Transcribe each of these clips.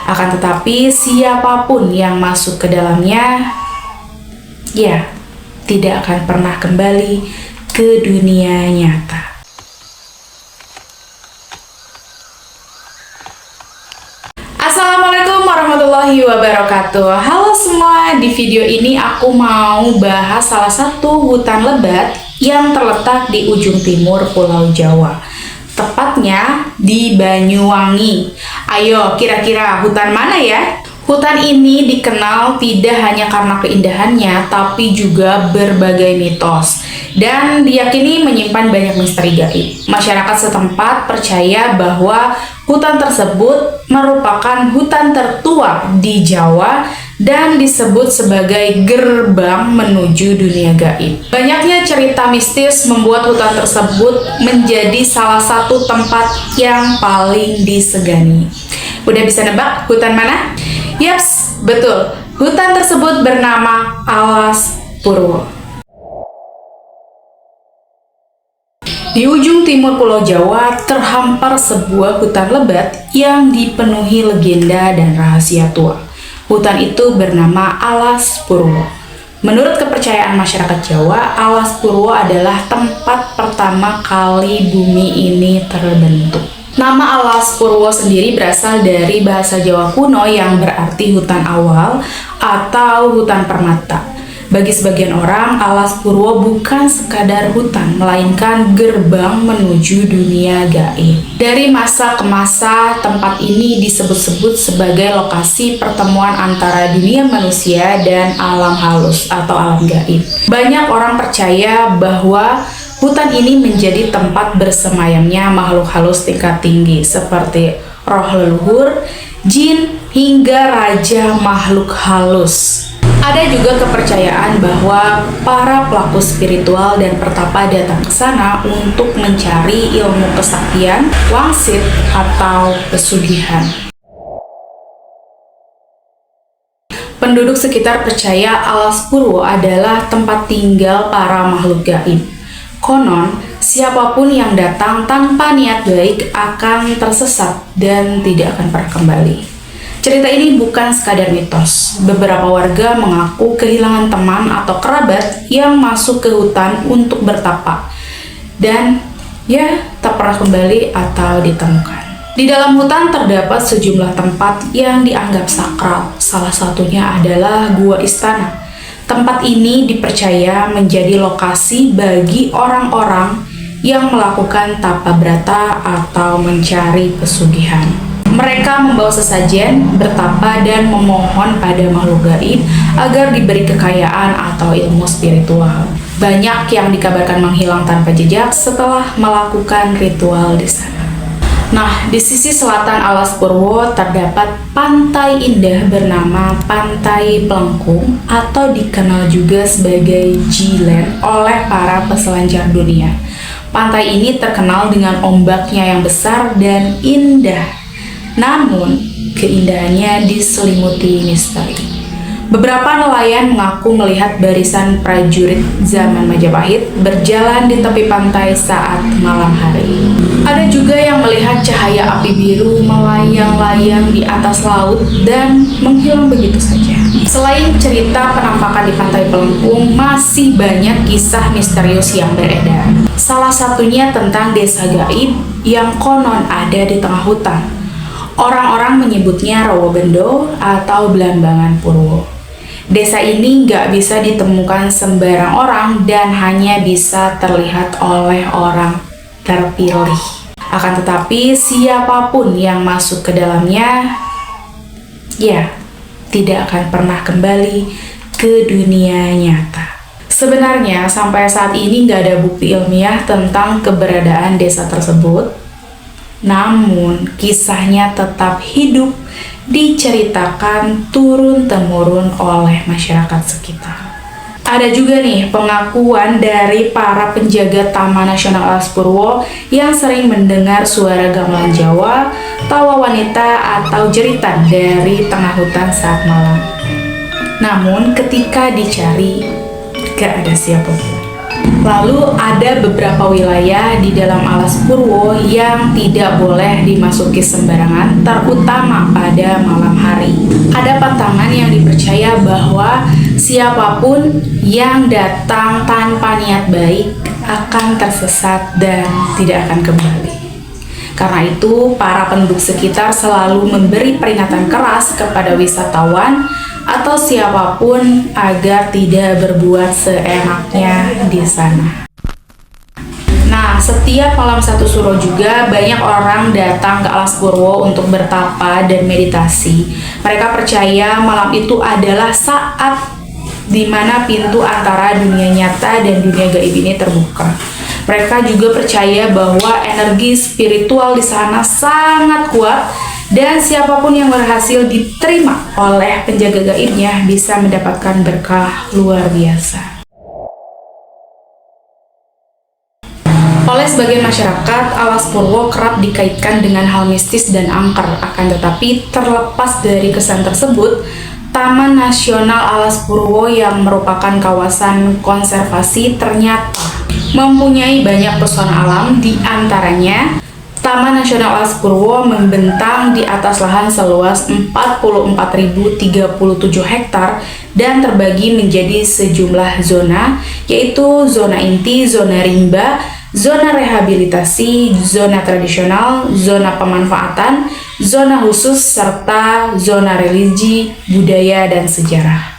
Akan tetapi siapapun yang masuk ke dalamnya, ya, tidak akan pernah kembali ke dunia nyata. Assalamualaikum warahmatullahi wabarakatuh. Halo semua, di video ini aku mau bahas salah satu hutan lebat yang terletak di ujung timur Pulau Jawa, tepatnya di Banyuwangi. Ayo, kira-kira hutan mana ya? Hutan ini dikenal tidak hanya karena keindahannya, tapi juga berbagai mitos dan diyakini menyimpan banyak misteri gaib. Masyarakat setempat percaya bahwa hutan tersebut merupakan hutan tertua di Jawa dan disebut sebagai gerbang menuju dunia gaib. Banyaknya cerita mistis membuat hutan tersebut menjadi salah satu tempat yang paling disegani. Udah bisa nebak hutan mana? Yaps, betul. Hutan tersebut bernama Alas Purwo. Di ujung timur Pulau Jawa terhampar sebuah hutan lebat yang dipenuhi legenda dan rahasia tua. Hutan itu bernama Alas Purwo. Menurut kepercayaan masyarakat Jawa, Alas Purwo adalah tempat pertama kali bumi ini terbentuk. Nama Alas Purwo sendiri berasal dari bahasa Jawa kuno yang berarti hutan awal atau hutan permata. Bagi sebagian orang, Alas Purwo bukan sekadar hutan, melainkan gerbang menuju dunia gaib. Dari masa ke masa, tempat ini disebut-sebut sebagai lokasi pertemuan antara dunia manusia dan alam halus atau alam gaib. Banyak orang percaya bahwa hutan ini menjadi tempat bersemayamnya makhluk halus tingkat tinggi seperti roh leluhur, jin, hingga raja makhluk halus. Ada juga kepercayaan bahwa para pelaku spiritual dan pertapa datang ke sana untuk mencari ilmu kesaktian, wangsit, atau pesugihan. Penduduk sekitar percaya Alas Purwo adalah tempat tinggal para makhluk gaib. Konon, siapapun yang datang tanpa niat baik akan tersesat dan tidak akan pernah kembali. Cerita ini bukan sekadar mitos. Beberapa warga mengaku kehilangan teman atau kerabat yang masuk ke hutan untuk bertapa dan tak pernah kembali atau ditemukan. Di dalam hutan terdapat sejumlah tempat yang dianggap sakral. Salah satunya adalah Gua Istana. Tempat ini dipercaya menjadi lokasi bagi orang-orang yang melakukan tapa brata atau mencari pesugihan. Mereka membawa sesajen, bertapa, dan memohon pada makhluk gaib agar diberi kekayaan atau ilmu spiritual. Banyak yang dikabarkan menghilang tanpa jejak setelah melakukan ritual di sana. Nah, di sisi selatan Alas Purwo terdapat pantai indah bernama Pantai Pelengkung atau dikenal juga sebagai G-Land oleh para peselancar dunia. Pantai ini terkenal dengan ombaknya yang besar dan indah. Namun, keindahannya diselimuti misteri. Beberapa nelayan mengaku melihat barisan prajurit zaman Majapahit berjalan di tepi pantai saat malam hari. Ada juga yang melihat cahaya api biru melayang-layang di atas laut dan menghilang begitu saja. Selain cerita penampakan di Pantai Pelengkung, masih banyak kisah misterius yang beredar. Salah satunya tentang desa gaib yang konon ada di tengah hutan. Orang-orang menyebutnya Rowobendo atau Blambangan Purwo. Desa ini nggak bisa ditemukan sembarang orang dan hanya bisa terlihat oleh orang terpilih. Akan tetapi siapapun yang masuk ke dalamnya, tidak akan pernah kembali ke dunia nyata. Sebenarnya sampai saat ini nggak ada bukti ilmiah tentang keberadaan desa tersebut. Namun, kisahnya tetap hidup diceritakan turun-temurun oleh masyarakat sekitar. Ada juga nih pengakuan dari para penjaga Taman Nasional Alas Purwo yang sering mendengar suara gamelan Jawa, tawa wanita, atau jeritan dari tengah hutan saat malam. Namun, ketika dicari, gak ada siapapun. Lalu ada beberapa wilayah di dalam Alas Purwo yang tidak boleh dimasuki sembarangan, terutama pada malam hari. Ada pantangan yang dipercaya bahwa siapapun yang datang tanpa niat baik akan tersesat dan tidak akan kembali. Karena itu, para penduduk sekitar selalu memberi peringatan keras kepada wisatawan atau siapapun agar tidak berbuat seenaknya di sana. Nah, setiap malam 1 Suro juga banyak orang datang ke Alas Purwo untuk bertapa dan meditasi. Mereka percaya malam itu adalah saat di mana pintu antara dunia nyata dan dunia gaib ini terbuka. Mereka juga percaya bahwa energi spiritual di sana sangat kuat dan siapapun yang berhasil diterima oleh penjaga gaibnya bisa mendapatkan berkah luar biasa. Oleh sebagian masyarakat, Alas Purwo kerap dikaitkan dengan hal mistis dan angker. Akan tetapi, terlepas dari kesan tersebut, Taman Nasional Alas Purwo yang merupakan kawasan konservasi ternyata mempunyai banyak pesona alam. Di antaranya, Taman Nasional Alas Purwo membentang di atas lahan seluas 44.037 hektar dan terbagi menjadi sejumlah zona, yaitu zona inti, zona rimba, zona rehabilitasi, zona tradisional, zona pemanfaatan, zona khusus, serta zona religi, budaya, dan sejarah.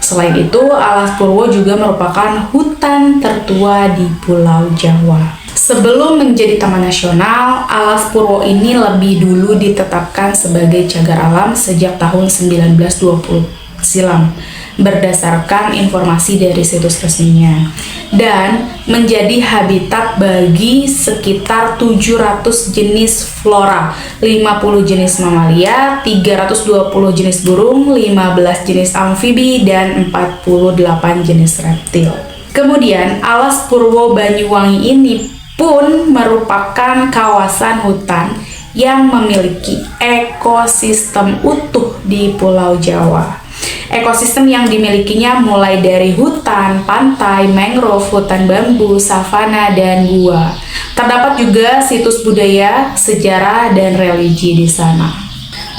Selain itu, Alas Purwo juga merupakan hutan tertua di Pulau Jawa. Sebelum menjadi taman nasional, Alas Purwo ini lebih dulu ditetapkan sebagai cagar alam sejak tahun 1920 silam, berdasarkan informasi dari situs resminya, dan menjadi habitat bagi sekitar 700 jenis flora, 50 jenis mamalia, 320 jenis burung, 15 jenis amfibi, dan 48 jenis reptil. Kemudian, Alas Purwo Banyuwangi ini pun merupakan kawasan hutan yang memiliki ekosistem utuh di Pulau Jawa. Ekosistem yang dimilikinya mulai dari hutan, pantai, mangrove, hutan bambu, savana, dan gua. Terdapat juga situs budaya, sejarah, dan religi di sana.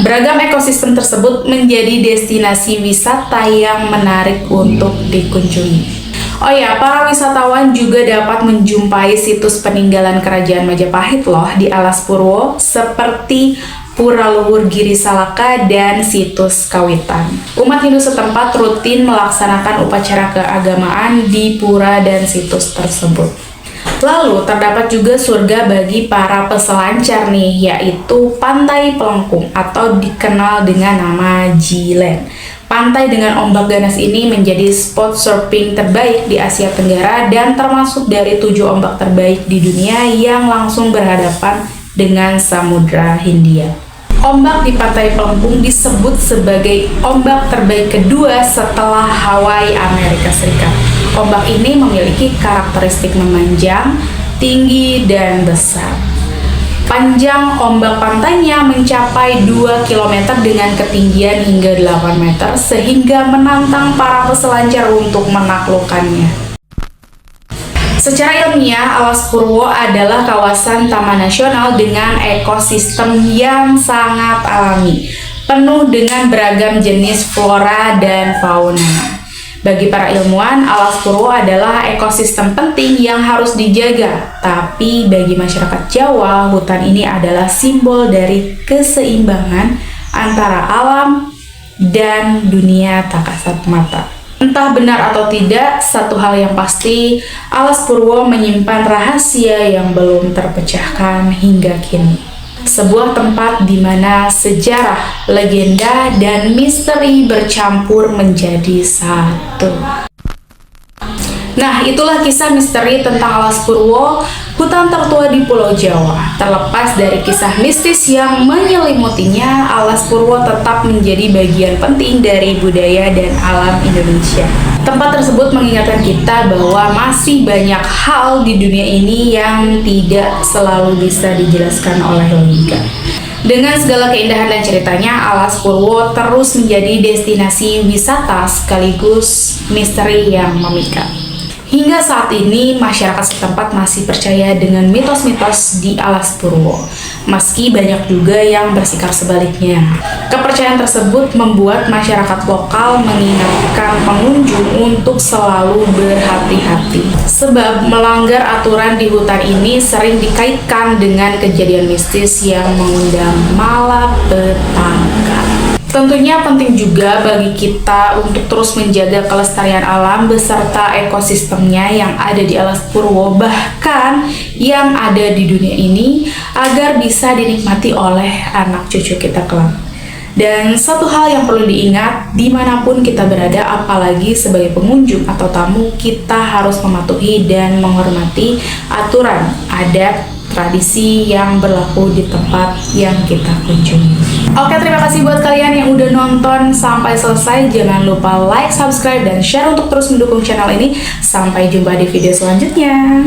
Beragam ekosistem tersebut menjadi destinasi wisata yang menarik untuk dikunjungi. Oh ya, para wisatawan juga dapat menjumpai situs peninggalan Kerajaan Majapahit loh di Alas Purwo, seperti Pura Luhur Giri Salaka dan situs Kawitan. Umat Hindu setempat rutin melaksanakan upacara keagamaan di pura dan situs tersebut. Lalu terdapat juga surga bagi para peselancar nih, yaitu Pantai Pelengkung atau dikenal dengan nama G-Land. Pantai dengan ombak ganas ini menjadi spot surfing terbaik di Asia Tenggara dan termasuk dari 7 ombak terbaik di dunia yang langsung berhadapan dengan Samudra Hindia. Ombak di Pantai Pelengkung disebut sebagai ombak terbaik kedua setelah Hawaii, Amerika Serikat. Ombak ini memiliki karakteristik memanjang, tinggi, dan besar. Panjang ombak pantainya mencapai 2 km dengan ketinggian hingga 8 meter sehingga menantang para peselancar untuk menaklukkannya. Secara ilmiah, Alas Purwo adalah kawasan taman nasional dengan ekosistem yang sangat alami, penuh dengan beragam jenis flora dan fauna. Bagi para ilmuwan, Alas Purwo adalah ekosistem penting yang harus dijaga. Tapi bagi masyarakat Jawa, hutan ini adalah simbol dari keseimbangan antara alam dan dunia tak kasat mata. Entah benar atau tidak, satu hal yang pasti, Alas Purwo menyimpan rahasia yang belum terpecahkan hingga kini. Sebuah tempat di mana sejarah, legenda, dan misteri bercampur menjadi satu. Nah, itulah kisah misteri tentang Alas Purwo, hutan tertua di Pulau Jawa. Terlepas dari kisah mistis yang menyelimutinya, Alas Purwo tetap menjadi bagian penting dari budaya dan alam Indonesia. Tempat tersebut mengingatkan kita bahwa masih banyak hal di dunia ini yang tidak selalu bisa dijelaskan oleh logika. Dengan segala keindahan dan ceritanya, Alas Purwo terus menjadi destinasi wisata sekaligus misteri yang memikat. Hingga saat ini, masyarakat setempat masih percaya dengan mitos-mitos di Alas Purwo, meski banyak juga yang bersikap sebaliknya. Kepercayaan tersebut membuat masyarakat lokal mengingatkan pengunjung untuk selalu berhati-hati, sebab melanggar aturan di hutan ini sering dikaitkan dengan kejadian mistis yang mengundang malapetaka. Tentunya penting juga bagi kita untuk terus menjaga kelestarian alam beserta ekosistemnya yang ada di Alas Purwo, bahkan yang ada di dunia ini, agar bisa dinikmati oleh anak cucu kita kelak. Dan satu hal yang perlu diingat, dimanapun kita berada, apalagi sebagai pengunjung atau tamu, kita harus mematuhi dan menghormati aturan, adat, tradisi yang berlaku di tempat yang kita kunjungi. Oke, terima kasih buat kalian yang udah nonton sampai selesai. Jangan lupa like, subscribe, dan share untuk terus mendukung channel ini. Sampai jumpa di video selanjutnya.